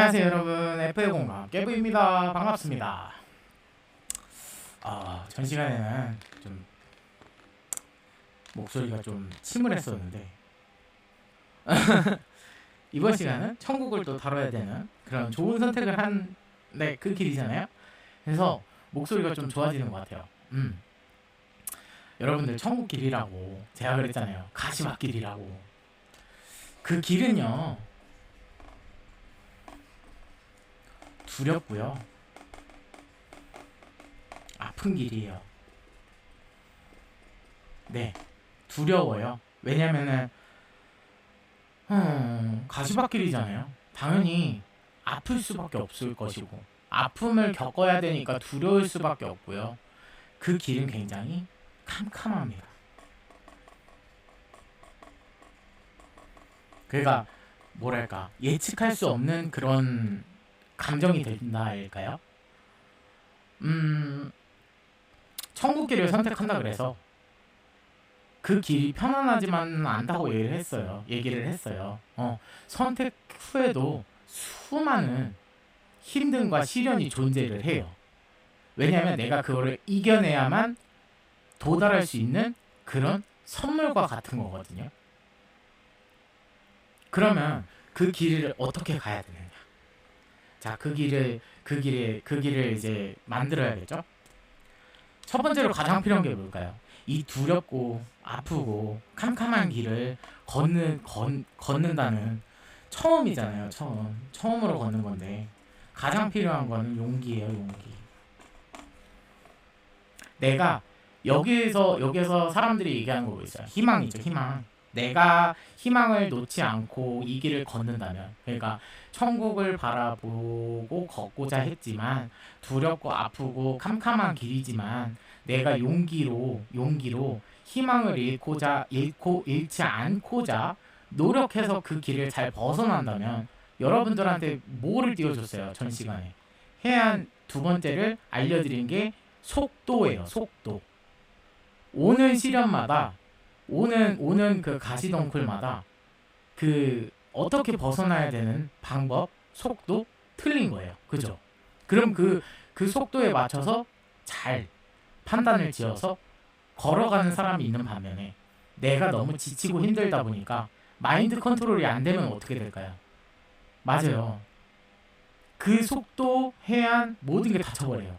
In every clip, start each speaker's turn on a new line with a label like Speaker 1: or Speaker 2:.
Speaker 1: 안녕하세요 여러분, F의 공감 깨부입니다. 반갑습니다. 전 시간에는 좀 목소리가 좀 침울했었는데 이번 시간은 천국을 또 다뤄야 되는 그런 좋은 선택을 한 그 길이잖아요. 그래서 목소리가 좀 좋아지는 것 같아요. 여러분들 천국 길이라고 제가 그랬잖아요. 가시밭길이라고. 그 길은요 두렵고요 아픈 길이에요. 네, 두려워요. 왜냐면은 가시밭길이잖아요. 당연히 아플 수밖에 없을 것이고 아픔을 겪어야 되니까 두려울 수밖에 없고요. 그 길은 굉장히 캄캄합니다. 그러니까 뭐랄까 예측할 수 없는 그런 감정이 된다 할까요? 천국길을 선택한다 그래서 그 길이 편안하지만 않다고 얘기를 했어요. 선택 후에도 수많은 힘듦과 시련이 존재를 해요. 왜냐하면 내가 그거를 이겨내야만 도달할 수 있는 그런 선물과 같은 거거든요. 그러면 그 길을 어떻게 가야 되느냐? 자, 그 길을 이제 만들어야겠죠? 첫 번째로 가장 필요한 게 뭘까요? 이 두렵고 아프고 캄캄한 길을 걷는다는 처음이잖아요. 처음으로 걷는 건데 가장 필요한 거는 용기예요. 용기. 내가 여기서 사람들이 얘기하는 거 있어요. 희망이죠. 희망. 내가 희망을 놓지 않고 이 길을 걷는다면, 그러니까 천국을 바라보고 걷고자 했지만 두렵고 아프고 캄캄한 길이지만 내가 용기로 희망을 잃지 않고자 노력해서 그 길을 잘 벗어난다면, 여러분들한테 뭐를 띄워줬어요? 전 시간에 두 번째를 알려드린 게 속도예요. 속도. 오는 시련마다 오는 그 가시덩굴마다 그 어떻게 벗어나야 되는 방법, 속도 틀린 거예요. 그죠? 그럼 그 속도에 맞춰서 잘 판단을 지어서 걸어가는 사람이 있는 반면에 내가 너무 지치고 힘들다 보니까 마인드 컨트롤이 안 되면 어떻게 될까요? 맞아요. 그 속도, 해안 모든 게 닫혀버려요.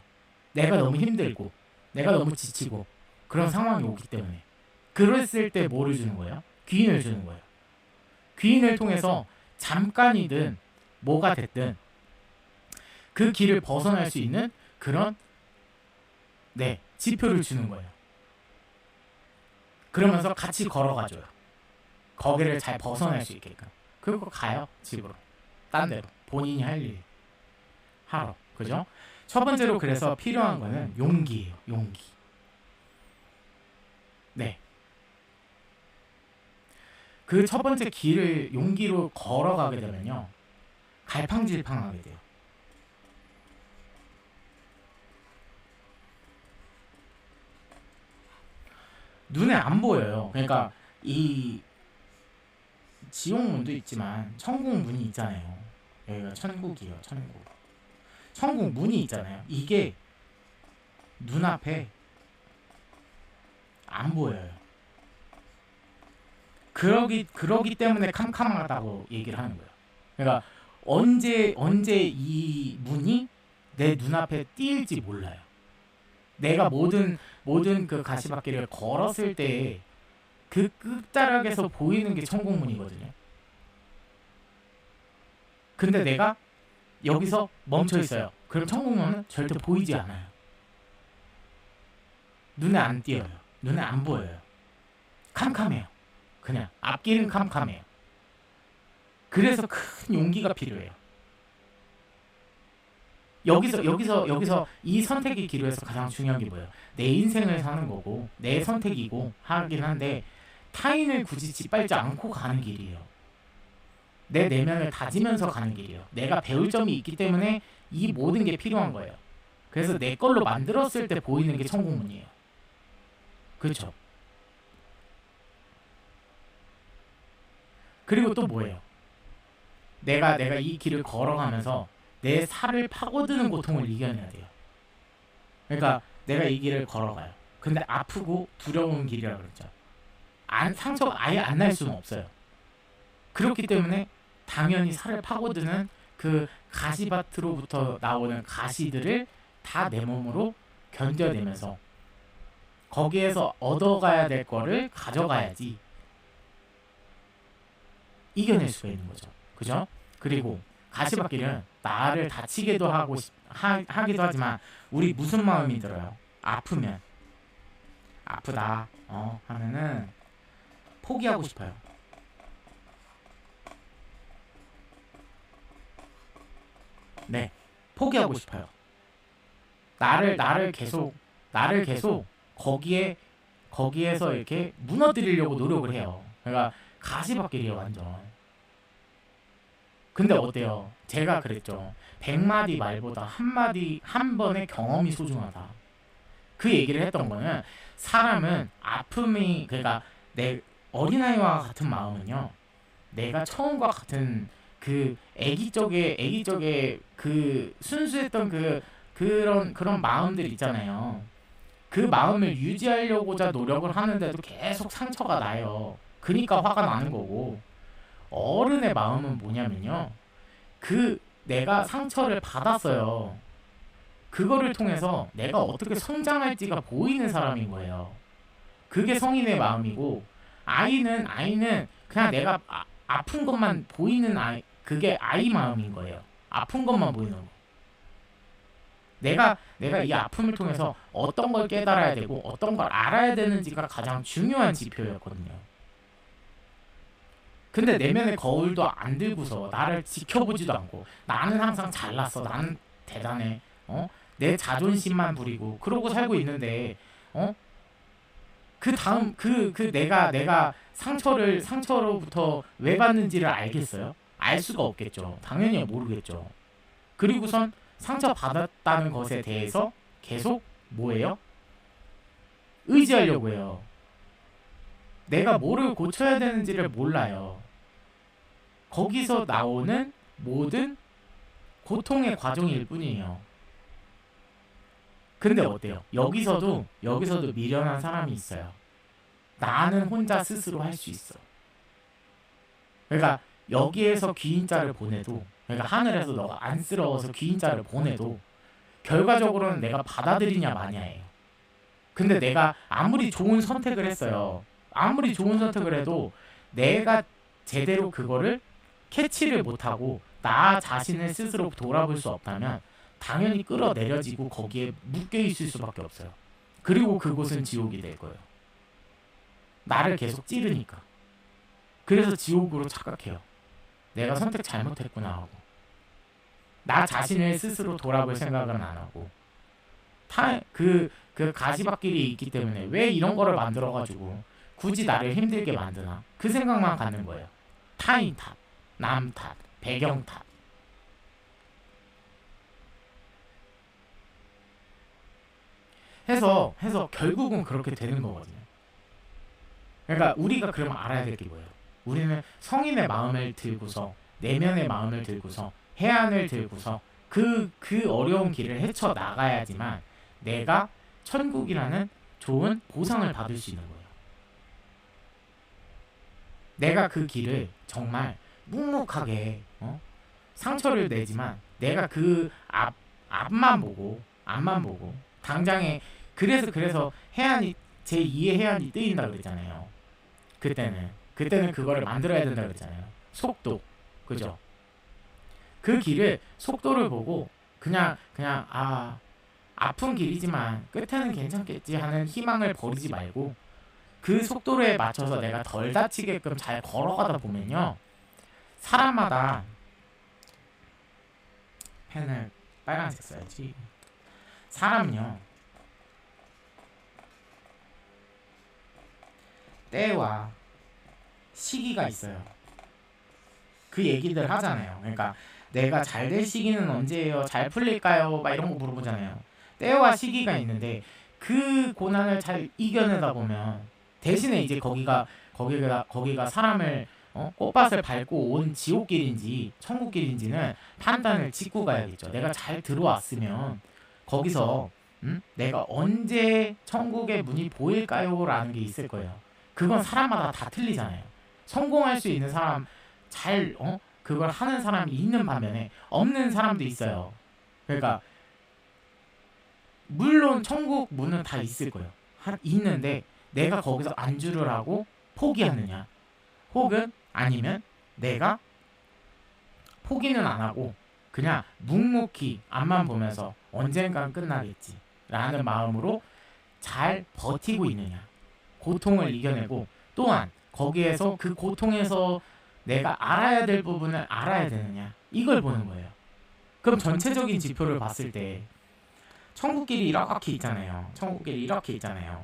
Speaker 1: 내가 너무 힘들고 내가 너무 지치고 그런 상황이 오기 때문에. 그랬을 때 뭐를 주는 거예요? 귀인을 주는 거예요. 귀인을 통해서 잠깐이든 뭐가 됐든 그 길을 벗어날 수 있는 그런 지표를 주는 거예요. 그러면서 같이 걸어가줘요. 거기를 잘 벗어날 수 있게끔. 그리고 가요. 집으로. 딴 데로. 본인이 할 일 하러. 그죠? 첫 번째로 그래서 필요한 거는 용기예요. 용기. 네. 그 첫 번째 길을 용기로 걸어가게 되면요, 갈팡질팡하게 돼요. 눈에 안 보여요. 그러니까 이 지옥문도 있지만 천국문이 있잖아요. 여기가 천국이에요. 천국 문이 있잖아요. 이게 눈앞에 안 보여요. 그러기 때문에 캄캄하다고 얘기를 하는 거예요. 그러니까 언제 이 문이 내 눈앞에 띄일지 몰라요. 내가 모든 그 가시밭길을 걸었을 때 그 끝자락에서 보이는 게 천국문이거든요. 근데 내가 여기서 멈춰 있어요. 그럼 천국문은 절대 보이지 않아요. 눈에 안 띄어요. 눈에 안 보여요. 캄캄해요. 그냥 앞길은 캄캄해요. 그래서 큰 용기가 필요해요. 여기서 이 선택이 기로해서 가장 중요한 게 뭐예요? 내 인생을 사는 거고 내 선택이고 하긴 한데 타인을 굳이 짓밟지 않고 가는 길이에요. 내 내면을 다지면서 가는 길이에요. 내가 배울 점이 있기 때문에 이 모든 게 필요한 거예요. 그래서 내 걸로 만들었을 때 보이는 게 천국문이에요. 그렇죠? 그리고 또 뭐예요? 내가 이 길을 걸어가면서 내 살을 파고드는 고통을 이겨내야 돼요. 그러니까 내가 이 길을 걸어가요. 근데 아프고 두려운 길이라 그랬죠. 상처가 아예 안 날 수는 없어요. 그렇기 때문에 당연히 살을 파고드는 그 가시밭으로부터 나오는 가시들을 다 내 몸으로 견뎌내면서 거기에서 얻어가야 될 거를 가져가야지 이겨낼 수가 있는 거죠. 그죠? 그리고 가시밭길은 나를 다치게도 하기도 하지만 우리 무슨 마음이 들어요? 아프면 아프다 하면은 포기하고 싶어요. 네, 포기하고 싶어요. 나를 계속 거기에서 이렇게 무너뜨리려고 노력을 해요. 그러니까 가시밭길이에요, 완전. 근데 어때요? 제가 그랬죠. 100마디 말보다 한 번의 경험이 소중하다. 그 얘기를 했던 거는 사람은 아픔이 그러니까 내 어린아이와 같은 마음은요. 내가 처음과 같은 그 아기 쪽에 그 순수했던 그런 마음들 있잖아요. 그 마음을 유지하려고자 노력을 하는데도 계속 상처가 나요. 그러니까 화가 나는 거고. 어른의 마음은 뭐냐면요. 내가 상처를 받았어요. 그거를 통해서 내가 어떻게 성장할지가 보이는 사람인 거예요. 그게 성인의 마음이고 아이는 그냥 내가 아픈 것만 보이는 그게 아이 마음인 거예요. 아픈 것만 보이는 거. 내가 이 아픔을 통해서 어떤 걸 깨달아야 되고 어떤 걸 알아야 되는지가 가장 중요한 지표였거든요. 근데 내면의 거울도 안 들고서 나를 지켜보지도 않고 나는 항상 잘났어, 나는 대단해, 내 자존심만 부리고 그러고 살고 있는데 그 다음 내가 상처로부터 왜 받는지를 알겠어요? 알 수가 없겠죠. 당연히 모르겠죠. 그리고선 상처 받았다는 것에 대해서 계속 뭐예요? 의지하려고 해요. 내가 뭐를 고쳐야 되는지를 몰라요. 거기서 나오는 모든 고통의 과정일 뿐이에요. 근데 어때요? 여기서도 미련한 사람이 있어요. 나는 혼자 스스로 할 수 있어. 그러니까 여기에서 귀인자를 보내도, 그러니까 하늘에서 너가 안쓰러워서 귀인자를 보내도 결과적으로는 내가 받아들이냐 마냐예요. 근데 내가 아무리 좋은 선택을 했어요. 아무리 좋은 선택을 해도 내가 제대로 그거를 캐치를 못하고 나 자신을 스스로 돌아볼 수 없다면 당연히 끌어내려지고 거기에 묶여있을 수밖에 없어요. 그리고 그곳은 지옥이 될 거예요. 나를 계속 찌르니까. 그래서 지옥으로 착각해요. 내가 선택 잘못했구나 하고. 나 자신을 스스로 돌아볼 생각은 안 하고. 그 가시밭길이 있기 때문에 왜 이런 거를 만들어가지고 굳이 나를 힘들게 만드나. 그 생각만 갖는 거예요. 타인 탓, 남 탓, 배경 탓. 해서 결국은 그렇게 되는 거거든요. 그러니까 우리가 그러면 알아야 될 게 뭐예요? 우리는 성인의 마음을 들고서 내면의 마음을 들고서 해안을 들고서 그 어려운 길을 헤쳐 나가야지만 내가 천국이라는 좋은 보상을 받을 수 있는 거예요. 내가 그 길을 정말 묵묵하게 상처를 내지만 내가 그 앞만 보고 당장에 그래서 해안이 제2의 해안이 뜨인다 그랬잖아요. 그때는 그거를 만들어야 된다 그랬잖아요. 속도, 그죠? 그 길을 속도를 보고 그냥 아픈 길이지만 끝에는 괜찮겠지 하는 희망을 버리지 말고 그 속도에 맞춰서 내가 덜 다치게끔 잘 걸어가다 보면요. 사람마다 펜을 빨간색 써야지. 사람은요. 때와 시기가 있어요. 그 얘기들 하잖아요. 그러니까 내가 잘 될 시기는 언제예요? 잘 풀릴까요? 막 이런 거 물어보잖아요. 때와 시기가 있는데 그 고난을 잘 이겨내다 보면 대신에 이제 거기가 사람을 꽃밭을 밟고 온 지옥길인지 천국길인지는 판단을 짓고 가야겠죠. 내가 잘 들어왔으면 거기서 내가 언제 천국의 문이 보일까요? 라는 게 있을 거예요. 그건 사람마다 다 틀리잖아요. 성공할 수 있는 사람, 잘 그걸 하는 사람이 있는 반면에 없는 사람도 있어요. 그러니까 물론 천국 문은 다 있을 거예요. 있는데 내가 거기서 안주를 하고 포기하느냐, 혹은 아니면 내가 포기는 안 하고 그냥 묵묵히 앞만 보면서 언젠간 끝나겠지 라는 마음으로 잘 버티고 있느냐, 고통을 이겨내고 또한 거기에서 그 고통에서 내가 알아야 될 부분을 알아야 되느냐, 이걸 보는 거예요. 그럼 전체적인 지표를 봤을 때 천국길이 이렇게 있잖아요. 천국길이 이렇게 있잖아요.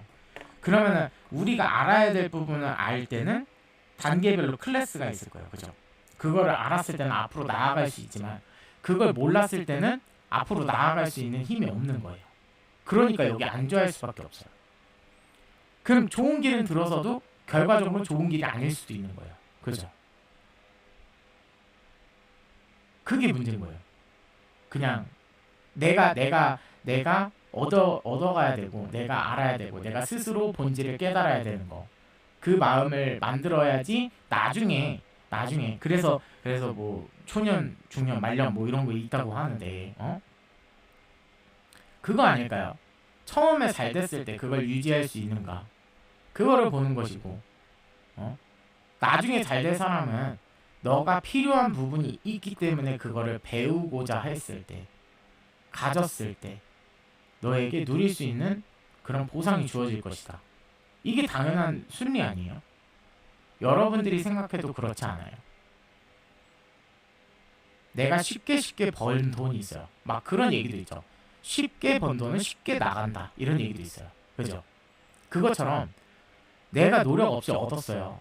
Speaker 1: 그러면은 우리가 알아야 될 부분을 알 때는 단계별로 클래스가 있을 거예요. 그죠? 그거를 알았을 때는 앞으로 나아갈 수 있지만 그걸 몰랐을 때는 앞으로 나아갈 수 있는 힘이 없는 거예요. 그러니까 여기 안주할 수밖에 없어요. 그럼 좋은 길은 들어서도 결과적으로 좋은 길이 아닐 수도 있는 거예요. 그죠? 그게 문제인 거예요. 그냥 내가 얻어가야 되고, 내가 알아야 되고, 내가 스스로 본질을 깨달아야 되는 거. 그 마음을 만들어야지 나중에 그래서 뭐 초년, 중년, 말년 뭐 이런 거 있다고 하는데 그거 아닐까요? 처음에 잘 됐을 때 그걸 유지할 수 있는가? 그거를 보는 것이고, 나중에 잘 될 사람은 너가 필요한 부분이 있기 때문에 그거를 배우고자 했을 때, 가졌을 때 너에게 누릴 수 있는 그런 보상이 주어질 것이다. 이게 당연한 순리 아니에요? 여러분들이 생각해도 그렇지 않아요? 내가 쉽게 번 돈이 있어요. 막 그런 얘기도 있죠. 쉽게 번 돈은 쉽게 나간다, 이런 얘기도 있어요. 그죠? 그것처럼 내가 노력 없이 얻었어요.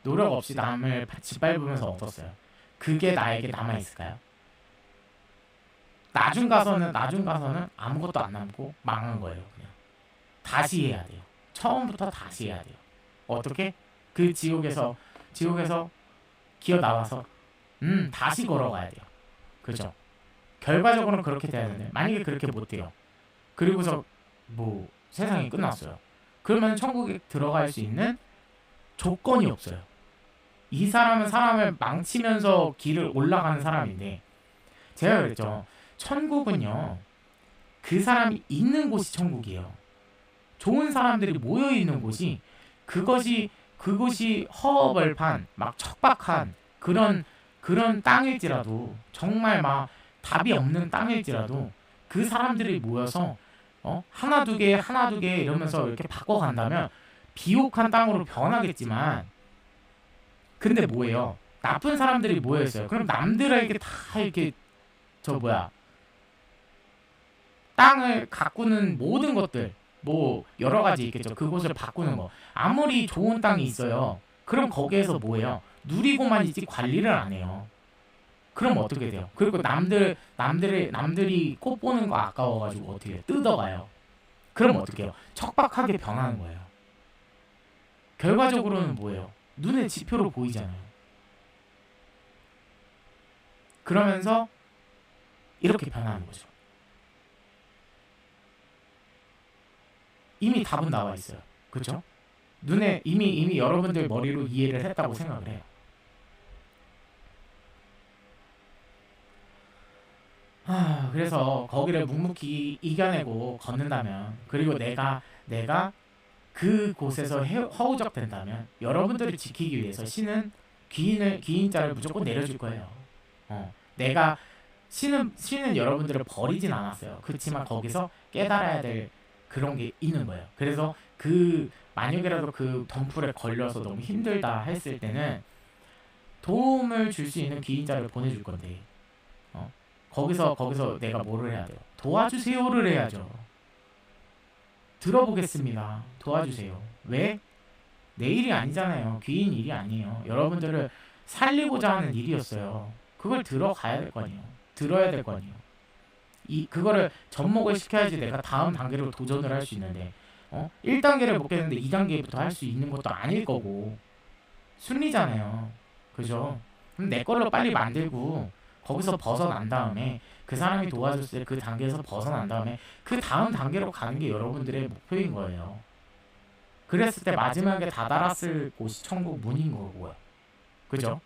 Speaker 1: 노력 없이 남을 짓밟으면서 얻었어요. 그게 나에게 남아있을까요? 나중 가서는 아무것도 안 남고 망한 거예요. 그냥 다시 해야 돼요. 처음부터 다시 해야 돼요. 어떻게? 그 지옥에서 기어 나와서 다시 걸어가야 돼요. 그죠? 결과적으로는 그렇게 돼야 되는데 만약에 그렇게 못 돼요. 그리고서 뭐 세상이 끝났어요. 그러면 천국에 들어갈 수 있는 조건이 없어요. 이 사람은 사람을 망치면서 길을 올라가는 사람인데, 제가 그랬죠. 천국은요, 그 사람이 있는 곳이 천국이에요. 좋은 사람들이 모여 있는 곳이, 그곳이 허허벌판 막 척박한 그런 땅일지라도, 정말 막 답이 없는 땅일지라도 그 사람들이 모여서 하나 두 개 이러면서 이렇게 바꿔간다면 비옥한 땅으로 변하겠지만, 근데 뭐예요? 나쁜 사람들이 모여 있어요. 그럼 남들에게 다 이렇게 땅을 가꾸는 모든 것들, 뭐 여러 가지 있겠죠. 그곳을 바꾸는 거. 아무리 좋은 땅이 있어요. 그럼 거기에서 뭐예요? 누리고만 있지 관리를 안 해요. 그럼 어떻게 돼요? 그리고 남들이 꽃 보는 거 아까워가지고 어떻게 해요? 뜯어가요. 그럼 어떻게 해요? 척박하게 변하는 거예요. 결과적으로는 뭐예요? 눈에 지표로 보이잖아요. 그러면서 이렇게 변하는 거죠. 이미 답은 나와 있어요. 그렇죠? 눈에 이미 여러분들 머리로 이해를 했다고 생각을 해요. 그래서 거기를 묵묵히 이겨내고 걷는다면, 그리고 내가 그곳에서 허우적된다면, 여러분들을 지키기 위해서 신은 귀인자를 무조건 내려줄 거예요. 내가 신은 여러분들을 버리진 않았어요. 그렇지만 거기서 깨달아야 될 그런 게 있는 거예요. 그래서 만약이라도 그 덤불에 걸려서 너무 힘들다 했을 때는 도움을 줄 수 있는 귀인자를 보내줄 건데, 거기서 내가 뭐를 해야 돼요? 도와주세요를 해야죠. 들어보겠습니다. 도와주세요. 왜? 내 일이 아니잖아요. 귀인 일이 아니에요. 여러분들을 살리고자 하는 일이었어요. 그걸 들어가야 될 거 아니에요. 들어야 될 거 아니에요. 그거를 접목을 시켜야지 내가 다음 단계로 도전을 할 수 있는데, 1단계를 못 깼는데 2단계부터 할 수 있는 것도 아닐 거고, 순리잖아요. 그죠? 그럼 내 걸로 빨리 만들고 거기서 벗어난 다음에 그 사람이 도와줬을 때 그 단계에서 벗어난 다음에 그 다음 단계로 가는 게 여러분들의 목표인 거예요. 그랬을 때 마지막에 다다랐을 곳이 천국 문인 거고요. 그죠?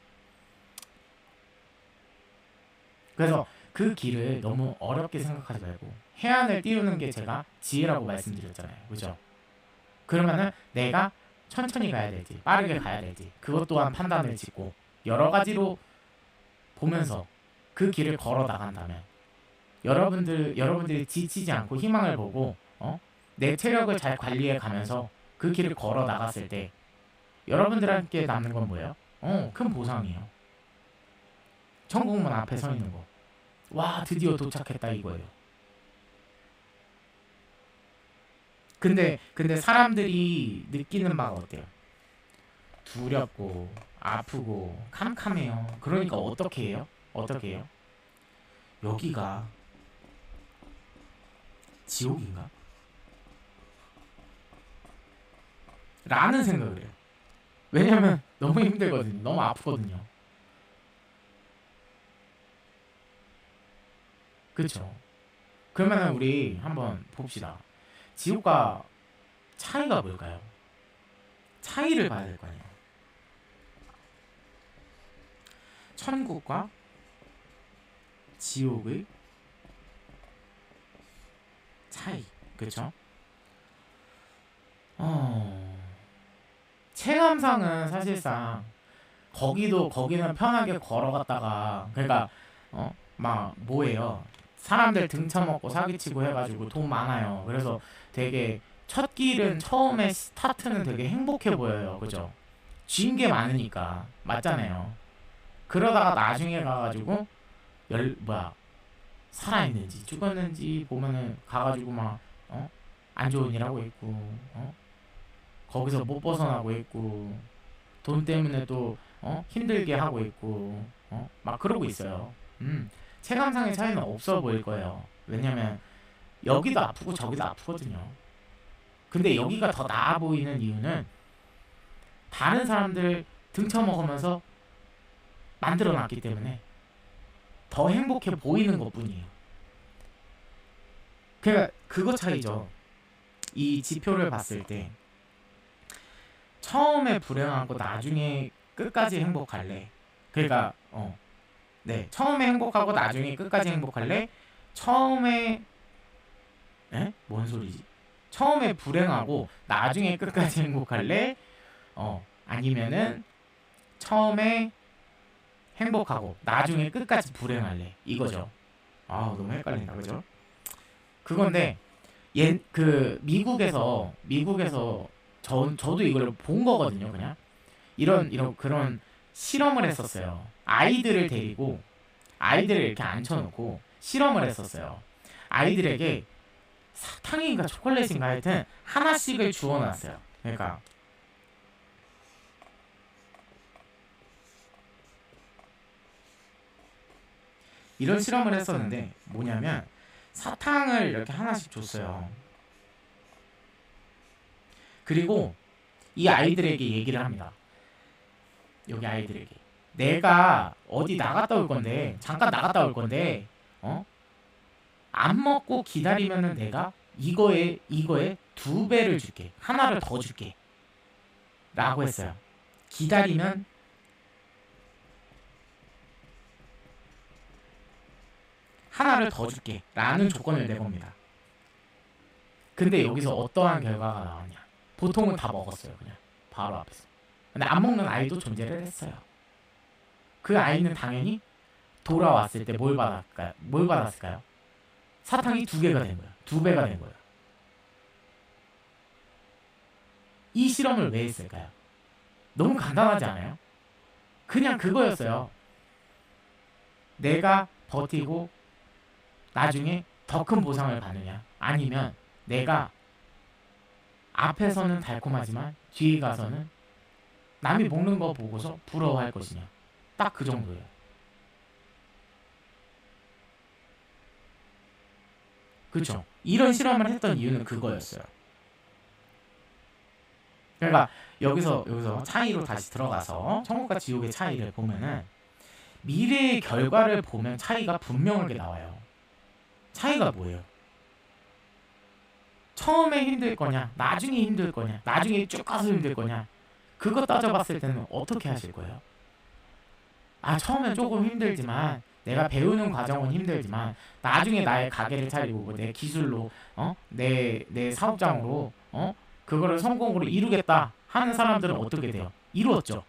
Speaker 1: 그래서 그 길을 너무 어렵게 생각하지 말고 해안을 띄우는 게 제가 지혜라고 말씀드렸잖아요. 그죠? 그러면은 내가 천천히 가야 될지 빠르게 가야 될지 그것 또한 판단을 짓고 여러 가지로 보면서 그 길을 걸어 나간다면 여러분들이 지치지 않고 희망을 보고 내 체력을 잘 관리해 가면서 그 길을 걸어 나갔을 때 여러분들한테 남는 건 뭐예요? 큰 보상이에요. 천국문 앞에 서 있는 거. 와, 드디어 도착했다 이거예요. 근데 사람들이 느끼는 바가 어때요? 두렵고 아프고 캄캄해요. 그러니까 어떻게 해요? 어떻게 해요? 여기가 지옥인가? 라는 생각을 해요. 왜냐면 너무 힘들거든요. 너무 아프거든요. 그쵸? 그러면 우리 한번 봅시다. 지옥과 차이가 뭘까요? 차이를 봐야 될 거 아니에요. 천국과 지옥의 차이. 그쵸? 체감상은 사실상 거기는 편하게 걸어갔다가 그러니까 막 뭐예요? 사람들 등쳐먹고 사기치고 해가지고 돈 많아요. 그래서 되게 첫 길은 처음에 스타트는 되게 행복해 보여요. 그죠? 쥔 게 많으니까 맞잖아요. 그러다가 나중에 가가지고 뭐야 살아있는지 죽었는지 보면은 가가지고 막 안 좋은 일 하고 있고 거기서 못 벗어나고 있고 돈 때문에 또 힘들게 하고 있고 막 그러고 있어요. 체감상의 차이는 없어 보일 거예요. 왜냐면 여기도 아프고 저기도 아프거든요. 근데 여기가 더 나아 보이는 이유는 다른 사람들 등쳐먹으면서 만들어놨기 때문에 더 행복해 보이는 것뿐이에요. 그러니까 그거 차이죠. 이 지표를 봤을 때 처음에 불행하고 나중에 끝까지 행복할래. 그러니까 네, 처음에 행복하고 나중에 끝까지 행복할래. 처음에 뭔 소리지? 처음에 불행하고 나중에 끝까지 행복할래. 아니면은 처음에 행복하고 나중에 끝까지 불행할래. 이거죠. 아, 너무 헷갈린다, 그죠? 그건데 그 미국에서 저도 이걸 본 거거든요, 그냥. 이런 그런 실험을 했었어요. 아이들을 이렇게 앉혀놓고 실험을 했었어요. 아이들에게 사탕인가 초콜릿인가 하여튼 하나씩을 주워놨어요. 그러니까 이런 실험을 했었는데 뭐냐면 사탕을 이렇게 하나씩 줬어요. 그리고 이 아이들에게 얘기를 합니다. 여기 아이들에게 내가 어디 나갔다 올 건데 잠깐 나갔다 올 건데 안 먹고 기다리면은 내가 이거에 두 배를 줄게. 하나를 더 줄게. 라고 했어요. 기다리면 하나를 더 줄게. 라는 조건을 내봅니다. 근데 여기서 어떠한 결과가 나왔냐. 보통은 다 먹었어요. 그냥 바로 앞에서. 근데 안 먹는 아이도 존재를 했어요. 그 아이는 당연히 돌아왔을 때 뭘 받았을까요? 사탕이 두 개가 된 거야. 두 배가 된 거야. 이 실험을 왜 했을까요? 너무 간단하지 않아요? 그냥 그거였어요. 내가 버티고 나중에 더 큰 보상을 받느냐, 아니면 내가 앞에서는 달콤하지만 뒤에 가서는 남이 먹는 거 보고서 부러워할 것이냐. 딱 그 정도예요. 그렇죠. 이런 실험을 했던 이유는 그거였어요. 그러니까 여기서 차이로 다시 들어가서 천국과 지옥의 차이를 보면은 미래의 결과를 보면 차이가 분명하게 나와요. 차이가 뭐예요? 처음에 힘들 거냐, 나중에 힘들 거냐, 나중에 쭉 가서 힘들 거냐, 그거 따져봤을 때는 어떻게 하실 거예요? 아, 처음엔 조금 힘들지만 내가 배우는 과정은 힘들지만 나중에 나의 가게를 차리고 내 기술로 내 사업장으로 그거를 성공으로 이루겠다 하는 사람들은 어떻게 돼요? 이루었죠.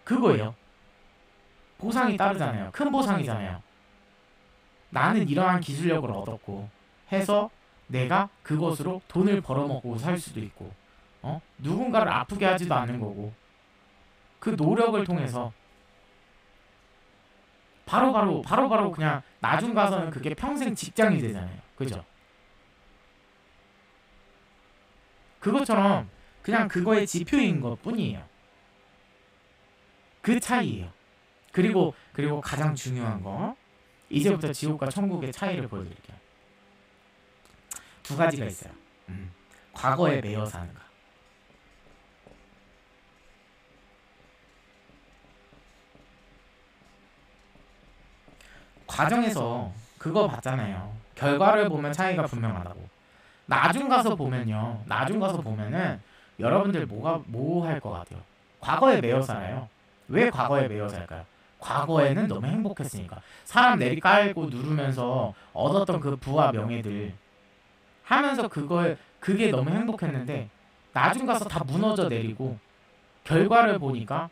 Speaker 1: 그거예요. 보상이 따르잖아요. 큰 보상이잖아요. 나는 이러한 기술력을 얻었고 해서 내가 그것으로 돈을 벌어먹고 살 수도 있고 누군가를 아프게 하지도 않는 거고 그 노력을 통해서 바로바로 그냥 나중 가서는 그게 평생 직장이 되잖아요. 그죠? 그것처럼 그냥 그거의 지표인 것 뿐이에요. 그 차이예요. 그리고 가장 중요한 거 이제부터 지옥과 천국의 차이를 보여드릴게요. 두 가지가 있어요. 과거에 매여 사는가. 과정에서 그거 봤잖아요. 결과를 보면 차이가 분명하다고. 나중 가서 보면요. 나중 가서 보면은 여러분들 뭐 할 것 같아요? 과거에 매여 살아요. 왜 과거에 매여 살까요? 과거에는 너무 행복했으니까. 사람 내리 깔고 누르면서 얻었던 그 부와 명예들 하면서 그게 너무 행복했는데 나중 가서 다 무너져 내리고 결과를 보니까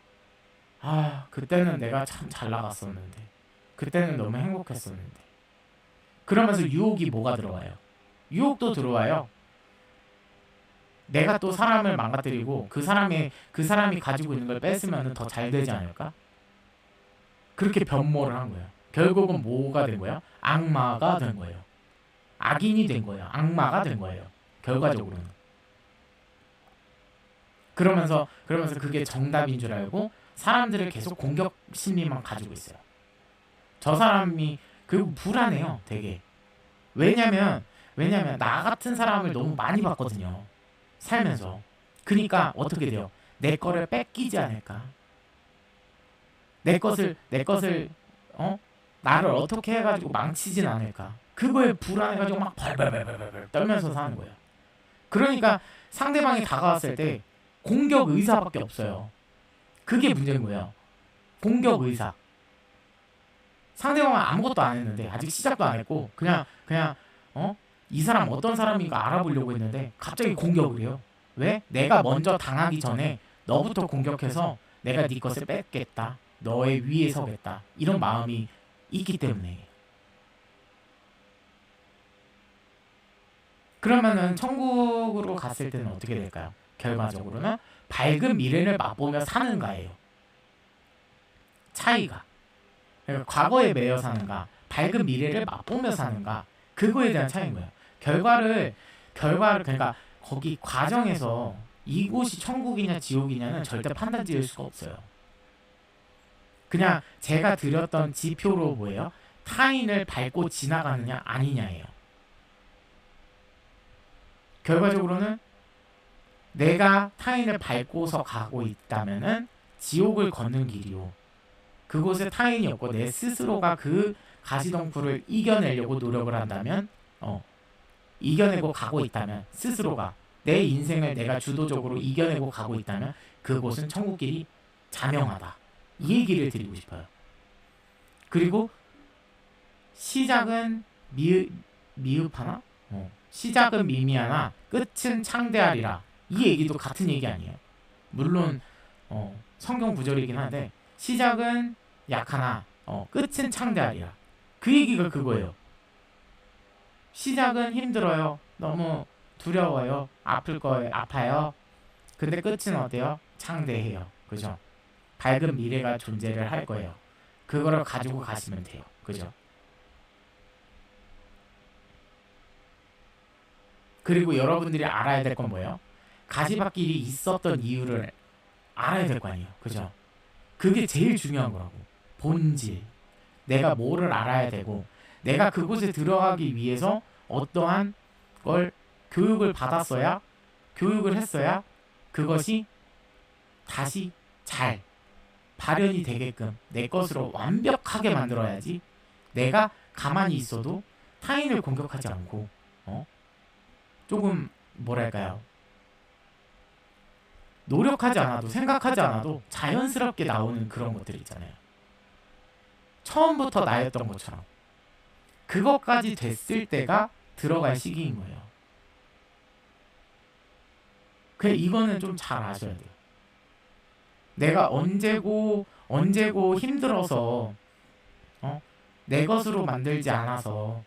Speaker 1: 아, 그때는 내가 참 잘 나갔었는데 그때는 너무 행복했었는데 그러면서 유혹이 뭐가 들어와요? 유혹도 들어와요. 내가 또 사람을 망가뜨리고 그 사람이 가지고 있는 걸 뺏으면 더 잘 되지 않을까? 그렇게 변모를 한 거예요. 결국은 뭐가 된 거야? 악마가 된 거예요. 악인이 된 거예요. 악마가 된 거예요. 결과적으로는. 그러면서 그게 정답인 줄 알고 사람들을 계속 공격 심리만 가지고 있어요. 저 사람이 그리고 불안해요. 되게. 왜냐면 나 같은 사람을 너무 많이 봤거든요. 살면서. 그니까 어떻게 돼요? 내 거를 뺏기지 않을까? 내 것을 나를 어떻게 해가지고 망치진 않을까? 그거에 불안해가지고 막 벌벌벌벌 떨면서 사는 거예요. 그러니까 상대방이 다가왔을 때 공격 의사밖에 없어요. 그게 문제인 거예요. 공격 의사. 상대방은 아무것도 안 했는데 아직 시작도 안 했고 그냥 이 사람 어떤 사람인가 알아보려고 했는데 갑자기 공격을 해요. 왜? 내가 먼저 당하기 전에 너부터 공격해서 내가 네 것을 뺏겠다. 너의 위에 서겠다. 이런 마음이 있기 때문에. 그러면은 천국으로 갔을 때는 어떻게 될까요? 결과적으로는 밝은 미래를 맛보며 사는가예요. 차이가. 그러니까 과거에 매여 사는가, 밝은 미래를 맛보며 사는가, 그거에 대한 차이인 거예요. 결과를 그러니까 거기 과정에서 이곳이 천국이냐 지옥이냐는 절대 판단 지을 수가 없어요. 그냥 제가 드렸던 지표로 뭐예요? 타인을 밟고 지나가느냐 아니냐예요. 결과적으로는 내가 타인을 밟고서 가고 있다면은 지옥을 걷는 길이요. 그곳에 타인이 없고 내 스스로가 그 가시덤불을 이겨내려고 노력을 한다면 이겨내고 가고 있다면 스스로가 내 인생을 내가 주도적으로 이겨내고 가고 있다면 그곳은 천국길이 자명하다. 이 얘기를 드리고 싶어요. 그리고 시작은 미흡하나? 시작은 미미하나 끝은 창대하리라. 이 얘기도 같은 얘기 아니에요. 물론 성경 구절이긴 한데 시작은 약하나 끝은 창대하리라. 그 얘기가 그거예요. 시작은 힘들어요. 너무 두려워요. 아플 거예요. 아파요. 근데 끝은 어때요? 창대해요. 그죠? 밝은 미래가 존재를 할 거예요. 그거를 가지고 가시면 돼요. 그죠? 그리고 여러분들이 알아야 될 건 뭐예요? 가시밭길이 있었던 이유를 알아야 될 거 아니에요. 그죠? 그게 제일 중요한 거라고. 본질. 내가 뭐를 알아야 되고 내가 그곳에 들어가기 위해서 어떠한 걸 교육을 했어야 그것이 다시 잘 발현이 되게끔 내 것으로 완벽하게 만들어야지 내가 가만히 있어도 타인을 공격하지 않고 조금 뭐랄까요, 노력하지 않아도 생각하지 않아도 자연스럽게 나오는 그런 것들 있잖아요. 처음부터 나였던 것처럼 그것까지 됐을 때가 들어갈 시기인 거예요. 그래, 이거는 좀 잘 아셔야 돼요. 내가 언제고 힘들어서 내 것으로 만들지 않아서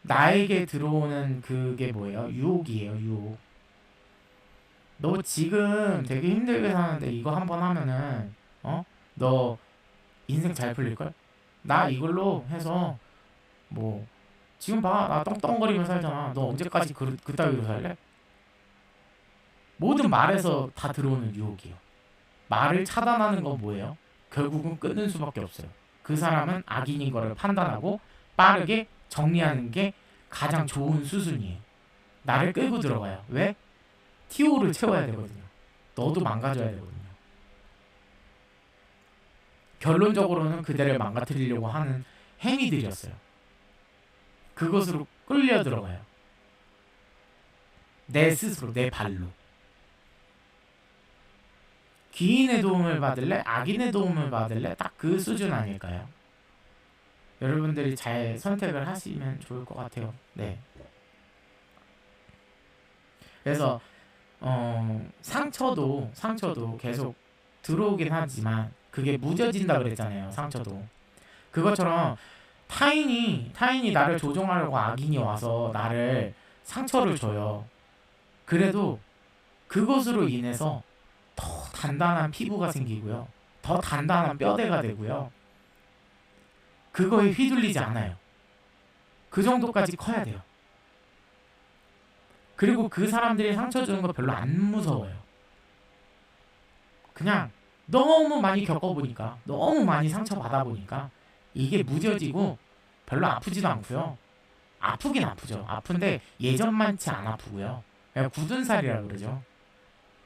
Speaker 1: 나에게 들어오는 그게 뭐예요? 유혹이에요, 유혹. 너 지금 되게 힘들게 사는데 이거 한번 하면은 너 인생 잘 풀릴걸? 나 이걸로 해서 뭐 지금 봐, 나 떵떵거리며 살잖아. 너 언제까지 그따위로 살래? 모든 말에서 다 들어오는 유혹이에요. 말을 차단하는 건 뭐예요? 결국은 끊는 수밖에 없어요. 그 사람은 악인인 거를 판단하고 빠르게 정리하는 게 가장 좋은 수순이에요. 나를 끌고 들어가요. 왜? TO를 채워야 되거든요. 너도 망가져야 되거든요. 결론적으로는 그대를 망가뜨리려고 하는 행위들이었어요. 그것으로 끌려 들어가요. 내 스스로, 내 발로. 귀인의 도움을 받을래? 악인의 도움을 받을래? 딱 그 수준 아닐까요? 여러분들이 잘 선택을 하시면 좋을 것 같아요. 네. 그래서 상처도 계속 들어오긴 하지만 그게 무뎌진다 그랬잖아요. 상처도. 그것처럼 타인이 나를 조종하려고 악인이 와서 나를 상처를 줘요. 그래도 그것으로 인해서 더 단단한 피부가 생기고요. 더 단단한 뼈대가 되고요. 그거에 휘둘리지 않아요. 그 정도까지 커야 돼요. 그리고 그 사람들이 상처 주는 거 별로 안 무서워요. 그냥 너무 많이 겪어보니까, 너무 많이 상처 받아보니까 이게 무뎌지고 별로 아프지도 않고요. 아프긴 아프죠. 아픈데 예전만치 안 아프고요. 그냥 굳은 살이라 그러죠.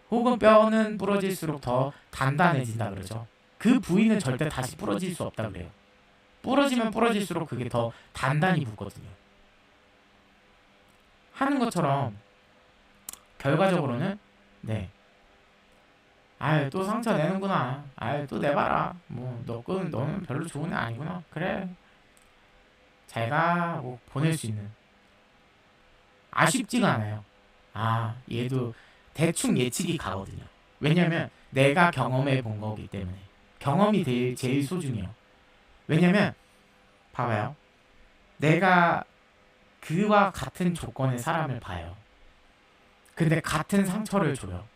Speaker 1: 혹은 뼈는 부러질수록 더 단단해진다 그러죠. 그 부위는 절대 다시 부러질 수 없다 그래요. 부러지면 부러질수록 그게 더 단단히 붙거든요. 하는 것처럼 결과적으로는 네. 아유, 또 상처 내는구나. 아유, 또 내봐라. 뭐 너는 별로 좋은 애 아니구나. 그래. 잘가 하고 보낼 수 있는. 아쉽지가 않아요. 아, 얘도 대충 예측이 가거든요. 왜냐면 내가 경험해 본 거기 때문에. 경험이 제일 소중해요. 왜냐면 봐봐요. 내가 그와 같은 조건의 사람을 봐요. 근데 같은 상처를 줘요.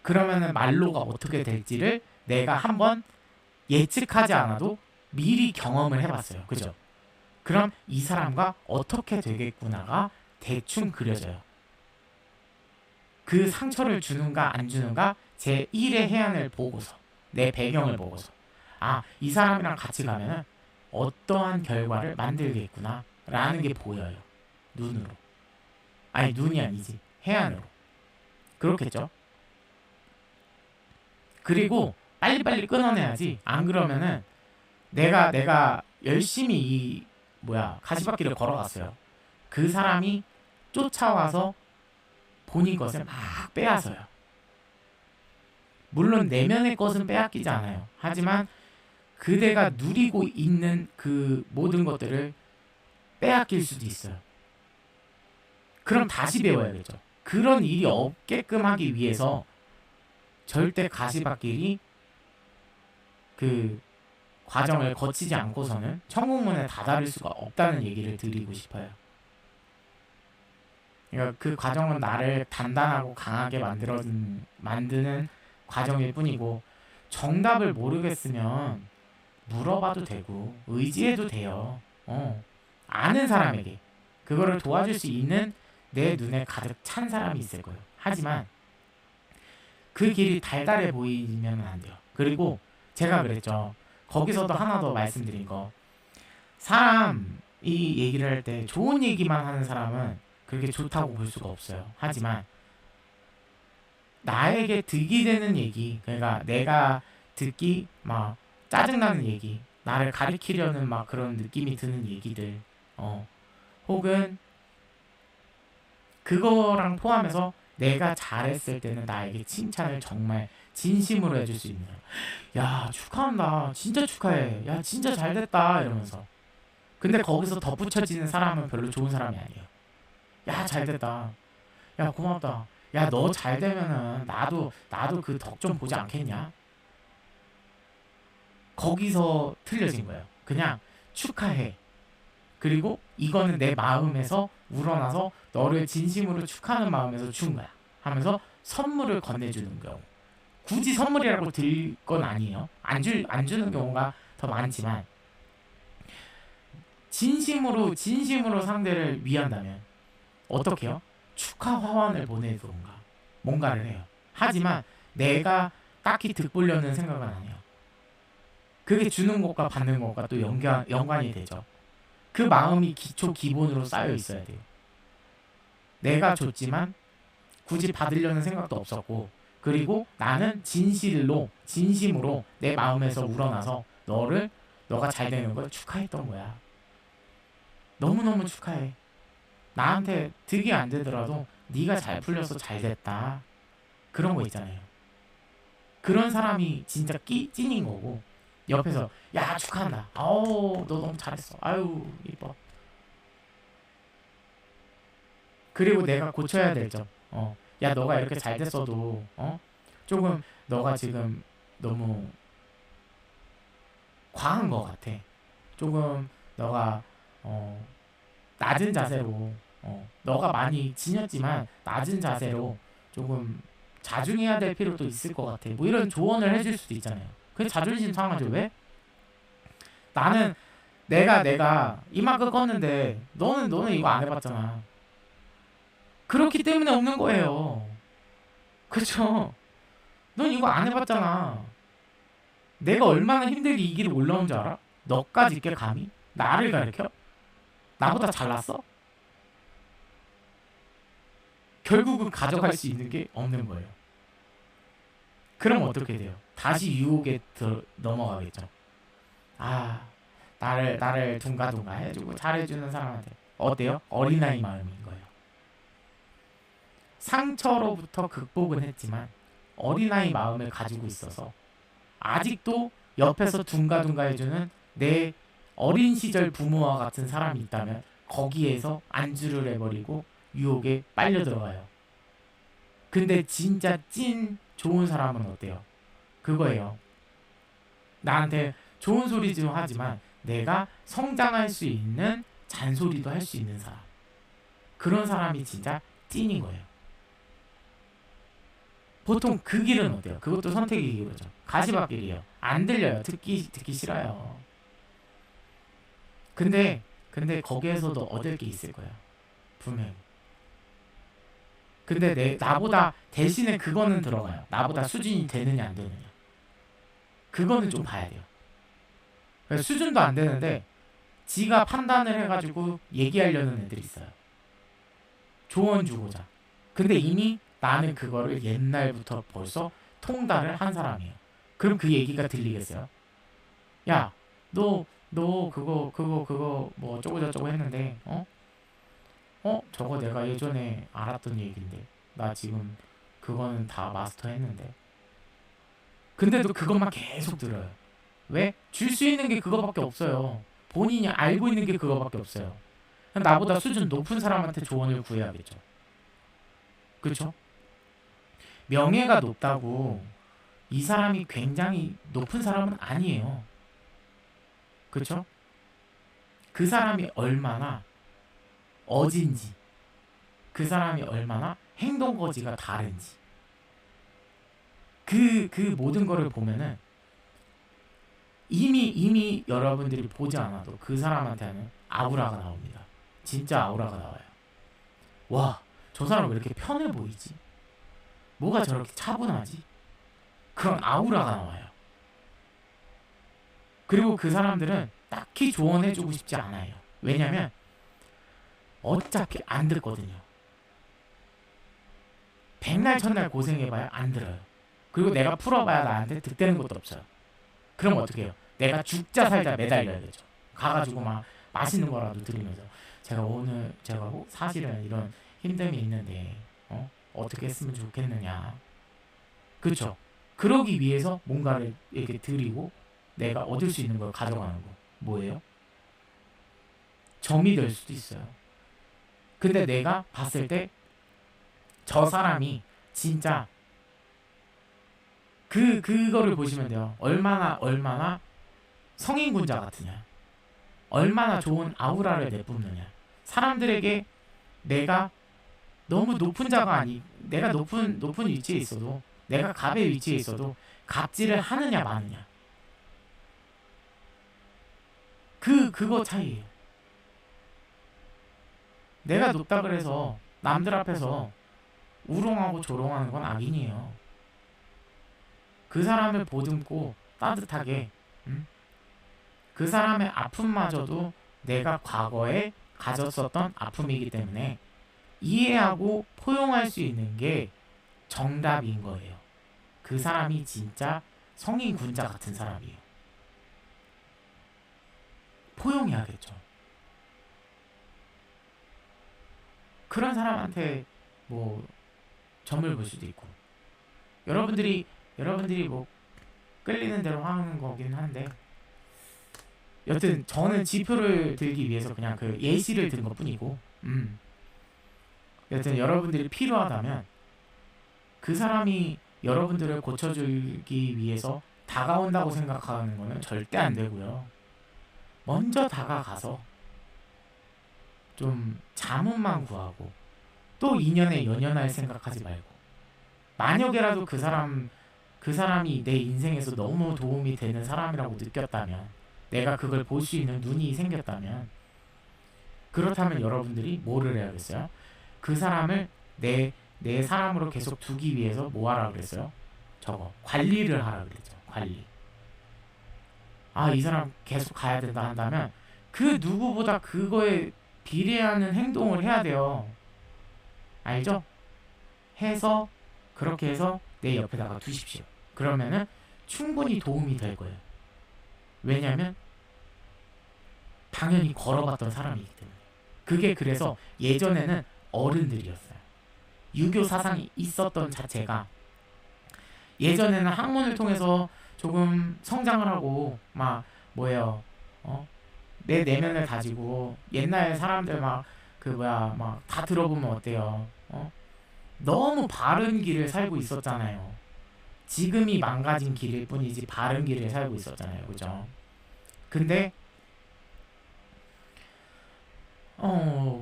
Speaker 1: 그러면은 말로가 어떻게 될지를 내가 한번 예측하지 않아도 미리 경험을 해봤어요. 그죠? 그럼 이 사람과 어떻게 되겠구나가 대충 그려져요. 그 상처를 주는가 안 주는가 제 1의 해안을 보고서, 내 배경을 보고서, 아, 이 사람이랑 같이 가면은 어떠한 결과를 만들겠구나 라는 게 보여요. 눈으로. 아니, 눈이 아니지, 해안으로. 그렇겠죠? 그리고 빨리빨리 끊어내야지. 안 그러면은 내가 열심히 가시밭길을 걸어갔어요. 그 사람이 쫓아와서 본인 것을 막 빼앗아요. 물론 내면의 것은 빼앗기지 않아요. 하지만 그대가 누리고 있는 그 모든 것들을 빼앗길 수도 있어요. 그럼 다시 배워야겠죠. 그런 일이 없게끔 하기 위해서 절대 가시밭길이 그 과정을 거치지 않고서는 천국문에 다다를 수가 없다는 얘기를 드리고 싶어요. 그러니까 그 과정은 나를 단단하고 강하게 만드는 과정일 뿐이고, 정답을 모르겠으면 물어봐도 되고 의지해도 돼요. 아는 사람에게 그거를 도와줄 수 있는 내 눈에 가득 찬 사람이 있을 거예요. 하지만 그 길이 달달해 보이면 안 돼요. 그리고 제가 그랬죠. 거기서도 하나 더 말씀드린 거, 사람이 얘기를 할 때 좋은 얘기만 하는 사람은 그렇게 좋다고 볼 수가 없어요. 하지만 나에게 득이 되는 얘기, 그러니까 내가 듣기 막 짜증나는 얘기, 나를 가리키려는 막 그런 느낌이 드는 얘기들, 혹은 그거랑 포함해서 내가 잘했을 때는 나에게 칭찬을 정말 진심으로 해줄 수 있는 사람. 야, 축하한다, 진짜 축하해, 야 진짜 잘됐다 이러면서. 근데 거기서 덧붙여지는 사람은 별로 좋은 사람이 아니에요. 야 잘됐다, 야 고맙다, 야 너 잘되면은 나도 그 덕 좀 보지 않겠냐. 거기서 틀려진 거예요. 그냥 축하해, 그리고 이거는 내 마음에서 우러나서 너를 진심으로 축하하는 마음에서 준 거야 하면서 선물을 건네주는 경우. 굳이 선물이라고 드릴 건 아니에요. 안 주는 경우가 더 많지만, 진심으로 상대를 위한다면 어떻게 해요? 축하 화환을 보내던가 뭔가를 해요. 하지만 내가 딱히 득보려는 생각은 안 해요. 그게 주는 것과 받는 것과 또 연관이 되죠. 그 마음이 기본으로 쌓여 있어야 돼요. 내가 줬지만 굳이 받으려는 생각도 없었고, 그리고 나는 진심으로 내 마음에서 우러나서 너가 잘 되는 걸 축하했던 거야. 너무너무 축하해. 나한테 득이 안 되더라도 네가 잘 풀려서 잘 됐다. 그런 거 있잖아요. 그런 사람이 진짜 찐인 거고, 옆에서 야 축하한다, 아우 너 너무 잘했어, 아유 이뻐. 그리고 내가 고쳐야 될 점, 야 너가 이렇게 잘 됐어도 조금 너가 지금 너무 과한 거 같아. 조금 너가 낮은 자세로, 너가 많이 지녔지만 낮은 자세로 조금 자중해야 될 필요도 있을 것 같아. 뭐 이런 조언을 해줄 수도 있잖아요. 그게 자존심 상하죠. 왜? 나는 내가 이만큼 컸는데 너는 이거 안 해봤잖아. 그렇기 때문에 없는 거예요. 그렇죠? 넌 이거 안 해봤잖아. 내가 얼마나 힘들게 이 길을 올라온 줄 알아? 너까지 있게 감히? 나를 가르쳐? 나보다 잘났어? 결국은 가져갈 수 있는 게 없는 거예요. 그럼 어떻게 돼요? 다시 유혹에 넘어가겠죠. 아, 나를 둥가둥가 해주고 잘해주는 사람한테 어때요? 어린아이 마음인 거예요. 상처로부터 극복은 했지만 어린아이 마음을 가지고 있어서 아직도 옆에서 둥가둥가 해주는 내 어린 시절 부모와 같은 사람이 있다면 거기에서 안주를 해버리고 유혹에 빨려 들어가요. 근데 진짜 찐 좋은 사람은 어때요? 그거예요. 나한테 좋은 소리 좀 하지만 내가 성장할 수 있는 잔소리도 할 수 있는 사람. 그런 사람이 진짜 찐인 거예요. 보통 그 길은 어때요? 그것도 선택의 기로죠. 가시밭길이에요. 안 들려요. 듣기 싫어요. 근데 거기에서도 얻을 게 있을 거야. 분명히. 근데 나보다 대신에 그거는 들어가요. 나보다 수준이 되느냐 안 되느냐. 그거는 좀 봐야 돼요. 수준도 안 되는데 지가 판단을 해가지고 얘기하려는 애들이 있어요. 조언 주고자. 근데 이미 나는 그거를 옛날부터 벌써 통달을 한 사람이에요. 그럼 그 얘기가 들리겠어요? 야, 너 그거 뭐 어쩌고 저쩌고 했는데 저거 내가 예전에 알았던 얘기인데 나 지금 그거는 다 마스터했는데. 근데도 그것만 계속 들어요. 왜? 줄 수 있는 게 그거밖에 없어요. 본인이 알고 있는 게 그거밖에 없어요. 나보다 수준 높은 사람한테 조언을 구해야겠죠. 그렇죠? 명예가 높다고 이 사람이 굉장히 높은 사람은 아니에요. 그렇죠? 그 사람이 얼마나 어진지, 그 사람이 얼마나 행동거지가 다른지, 그 모든 거를 보면은 이미 여러분들이 보지 않아도 그 사람한테는 아우라가 나옵니다. 진짜 아우라가 나와요. 와, 저 사람 왜 이렇게 편해 보이지? 뭐가 저렇게 차분하지? 그런 아우라가 나와요. 그리고 그 사람들은 딱히 조언해주고 싶지 않아요. 왜냐면 어차피 안 듣거든요. 백날 천날 고생해봐야 안 들어요. 그리고 내가 풀어봐야 나한테 득되는 것도 없어요. 그럼 어떻게 해요? 내가 죽자 살자 매달려야겠죠. 가가지고 막 맛있는 거라도 드리면서 제가 사실은 이런 힘듦이 있는데 어떻게 했으면 좋겠느냐. 그렇죠? 그러기 위해서 뭔가를 이렇게 드리고 내가 얻을 수 있는 걸 가져가는 거. 뭐예요? 점이 될 수도 있어요. 근데 내가 봤을 때 저 사람이 진짜 그거를 보시면 돼요. 얼마나 성인군자 같으냐. 얼마나 좋은 아우라를 내뿜느냐. 사람들에게 내가 너무 높은 자가 내가 높은 위치에 있어도, 내가 갑의 위치에 있어도 갑질을 하느냐 마느냐. 그거 차이예요. 내가 높다 그래서 남들 앞에서 우롱하고 조롱하는 건 악인이에요. 그 사람을 보듬고 따뜻하게, 그 사람의 아픔마저도 내가 과거에 가졌었던 아픔이기 때문에 이해하고 포용할 수 있는 게 정답인 거예요. 그 사람이 진짜 성인 군자 같은 사람이에요. 포용해야겠죠. 그런 사람한테 뭐 점을 볼 수도 있고, 여러분들이 뭐 끌리는 대로 하는 거긴 한데, 여튼 저는 지표를 들기 위해서 그냥 그 예시를 든 것뿐이고, 여튼 여러분들이 필요하다면 그 사람이 여러분들을 고쳐주기 위해서 다가온다고 생각하는 거는 절대 안 되고요. 먼저 다가가서 좀 자문만 구하고 또 인연에 연연할 생각하지 말고, 만약에라도 그 사람이 내 인생에서 너무 도움이 되는 사람이라고 느꼈다면, 내가 그걸 볼 수 있는 눈이 생겼다면, 그렇다면 여러분들이 뭐를 해야겠어요? 그 사람을 내 사람으로 계속 두기 위해서 뭐 하라 그랬어요? 저거 관리를 하라 그랬죠. 관리. 이 사람 계속 가야 된다 한다면 그 누구보다 그거에 비례하는 행동을 해야 돼요. 알죠? 그렇게 해서 내 옆에다가 두십시오. 그러면은 충분히 도움이 될 거예요. 왜냐면 당연히 걸어봤던 사람이기 때문에. 그게 그래서 예전에는 어른들이었어요. 유교 사상이 있었던 자체가, 예전에는 학문을 통해서 조금 성장을 하고 막 내 내면을 다지고, 옛날 사람들 막 다 들어보면 어때요? 너무 바른 길을 살고 있었잖아요. 지금이 망가진 길일 뿐이지 바른 길을 살고 있었잖아요. 그죠? 근데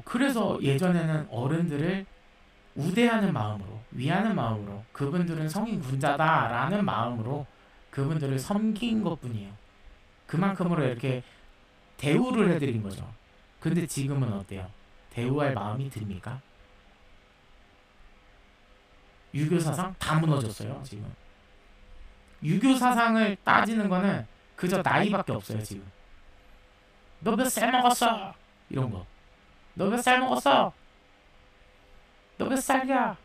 Speaker 1: 그래서 예전에는 어른들을 우대하는 마음으로, 위하는 마음으로, 그분들은 성인 군자다라는 마음으로 그분들을 섬긴 것뿐이에요. 그만큼으로 이렇게 대우를 해드린 거죠. 근데 지금은 어때요? 대우할 마음이 듭니까? 유교 사상 다 무너졌어요. 지금 유교 사상을 따지는 거는 그저 나이밖에 없어요. 지금 너 몇 살 먹었어? 이런 거. 너 몇 살 먹었어? 너 몇 살이야?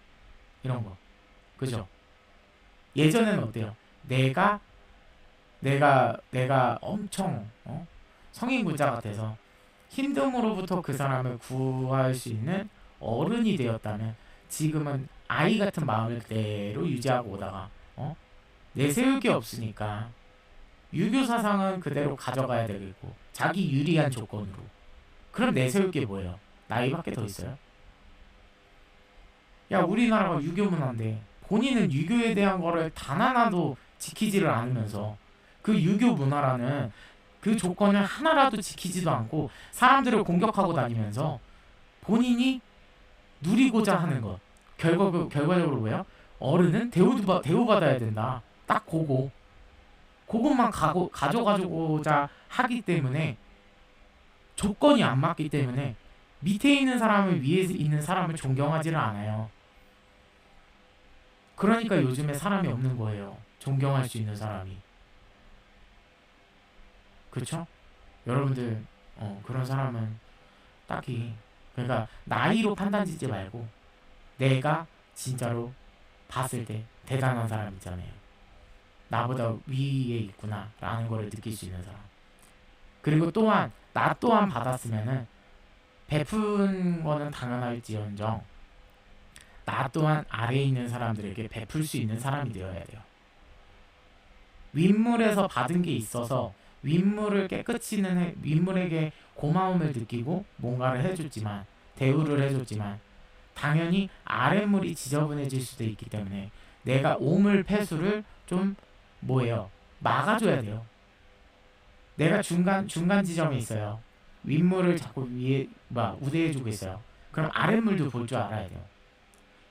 Speaker 1: 이런 거. 그죠? 예전에는 어때요? 내가 엄청 성인군자 같아서 힘듦으로부터 그 사람을 구할 수 있는 어른이 되었다면, 지금은 아이 같은 마음을 그대로 유지하고 오다가 내세울 게 없으니까 유교 사상은 그대로 가져가야 되겠고, 자기 유리한 조건으로. 그럼 내세울 게 뭐예요? 나이밖에 더 있어요? 야, 우리나라가 유교 문화인데 본인은 유교에 대한 거를 단 하나도 지키지를 않으면서, 그 유교 문화라는 그 조건을 하나라도 지키지도 않고 사람들을 공격하고 다니면서 본인이 누리고자 하는 것, 결과적으로 뭐예요? 어른은 대우받아야 된다. 딱 그것만 가져가고자 하기 때문에, 조건이 안 맞기 때문에 밑에 있는 사람을 위에 있는 사람을 존경하지를 않아요. 그러니까 요즘에 사람이 없는 거예요. 존경할 수 있는 사람이. 그렇죠? 여러분들 그런 사람은 딱히, 그러니까 나이로 판단 짓지 말고 내가 진짜로 봤을 때 대단한 사람 있잖아요. 나보다 위에 있구나 라는 거를 느낄 수 있는 사람. 그리고 또한 나 또한 받았으면은 베푼 거는 당연할지언정 나 또한 아래에 있는 사람들에게 베풀 수 있는 사람이 되어야 돼요. 윗물에서 받은 게 있어서 윗물을 깨끗이는 윗물에게 고마움을 느끼고 뭔가를 해줬지만 대우를 해줬지만 당연히 아랫물이 지저분해질 수도 있기 때문에 내가 오물 폐수를 좀 뭐예요? 막아줘야 돼요. 내가 중간 지점에 있어요. 윗물을 자꾸 위에 우대해주고 있어요. 그럼 아랫물도 볼 줄 알아야 돼요.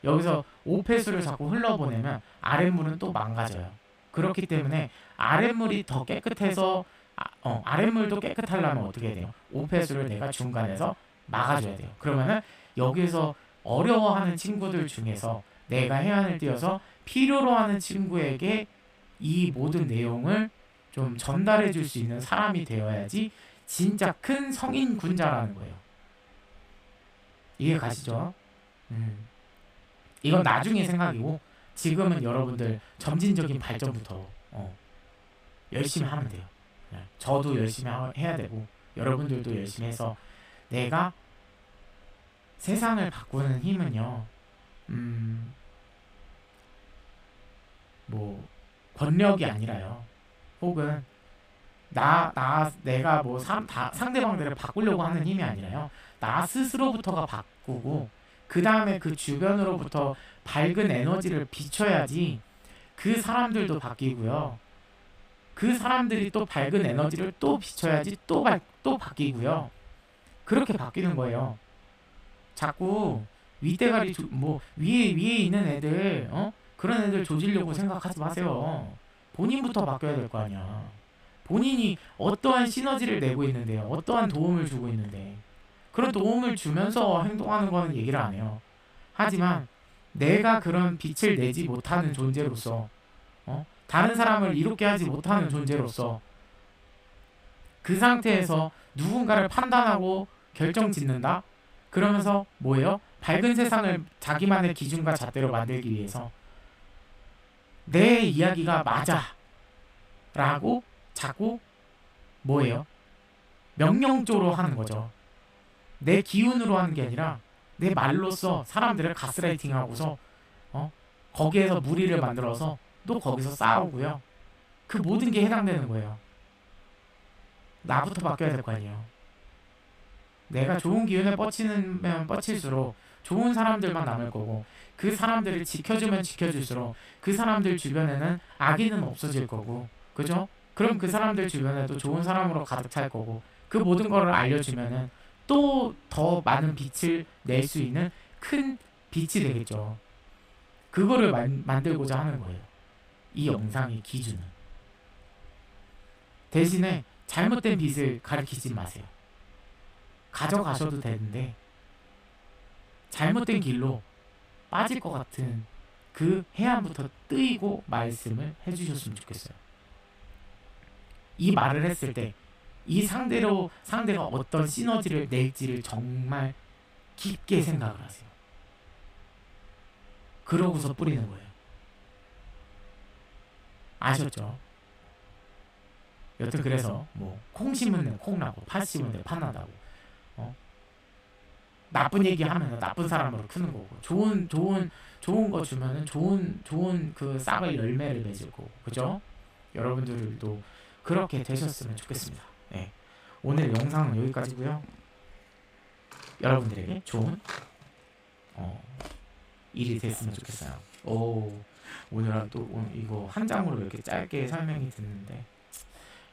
Speaker 1: 여기서 오폐수를 자꾸 흘러보내면 아랫물은 또 망가져요. 그렇기 때문에 아랫물이 더 깨끗해서 아랫물도 깨끗하려면 어떻게 해야 돼요? 오폐수를 내가 중간에서 막아줘야 돼요. 그러면은 여기서 어려워하는 친구들 중에서 내가 해안을 띄어서 필요로 하는 친구에게 이 모든 내용을 좀 전달해 줄 수 있는 사람이 되어야지 진짜 큰 성인 군자라는 거예요. 이해 가시죠? 이건 나중에 생각이고 지금은 여러분들 점진적인 발전부터 열심히 하면 돼요. 저도 열심히 해야 되고 여러분들도 열심히 해서 내가 세상을 바꾸는 힘은요. 뭐 권력이 아니라요. 혹은 내가 뭐 상대방들을 바꾸려고 하는 힘이 아니라요. 나 스스로부터가 바꾸고 그 다음에 그 주변으로부터 밝은 에너지를 비춰야지 그 사람들도 바뀌고요. 그 사람들이 또 밝은 에너지를 또 비춰야지 또 바뀌고요. 그렇게 바뀌는 거예요. 자꾸 윗대가리 위에 있는 애들 그런 애들 조지려고 생각하지 마세요. 본인부터 바뀌어야 될 거 아니야. 본인이 어떠한 시너지를 내고 있는데요. 어떠한 도움을 주고 있는데 그런 도움을 주면서 행동하는 거는 얘기를 안 해요. 하지만 내가 그런 빛을 내지 못하는 존재로서 다른 사람을 이롭게 하지 못하는 존재로서 그 상태에서 누군가를 판단하고 결정짓는다? 그러면서 뭐예요? 밝은 세상을 자기만의 기준과 잣대로 만들기 위해서 내 이야기가 맞아 라고 자꾸 뭐예요? 명령조로 하는 거죠. 내 기운으로 하는 게 아니라 내 말로써 사람들을 가스라이팅하고서 거기에서 무리를 만들어서 또 거기서 싸우고요. 그 모든 게 해당되는 거예요. 나부터 바뀌어야 될 거 아니에요. 내가 좋은 기운에 뻗치면 뻗칠수록 좋은 사람들만 남을 거고 그 사람들을 지켜주면 지켜줄수록 그 사람들 주변에는 악인은 없어질 거고 그죠? 그럼 그 사람들 주변에도 좋은 사람으로 가득 찰 거고 그 모든 거를 알려주면은 또 더 많은 빛을 낼 수 있는 큰 빛이 되겠죠. 그거를 만들고자 하는 거예요. 이 영상의 기준은. 대신에 잘못된 빛을 가리키지 마세요. 가져가셔도 되는데 잘못된 길로 빠질 것 같은 그 해안부터 뜨이고 말씀을 해주셨으면 좋겠어요. 이 말을 했을 때 이 상대가 어떤 시너지를 낼지를 정말 깊게 생각을 하세요. 그러고서 뿌리는 거예요. 아셨죠? 여튼 그래서 뭐 콩 심으면 콩 나고 팥 심으면 팥 나다고 나쁜 얘기 하면 나쁜 사람으로 크는 거고 좋은 거 주면은 좋은 그 싹을 열매를 맺을 거고 그죠? 여러분들도 그렇게 되셨으면 좋겠습니다. 네. 오늘 영상은 여기까지고요. 여러분들에게 좋은 일이 됐으면 좋겠어요. 오늘은 또 이거 한 장으로 이렇게 짧게 설명이 듣는데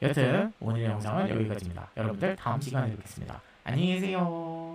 Speaker 1: 여튼 오늘의 영상은 여기까지입니다. 여러분들 다음 시간에 뵙겠습니다. 안녕히 계세요.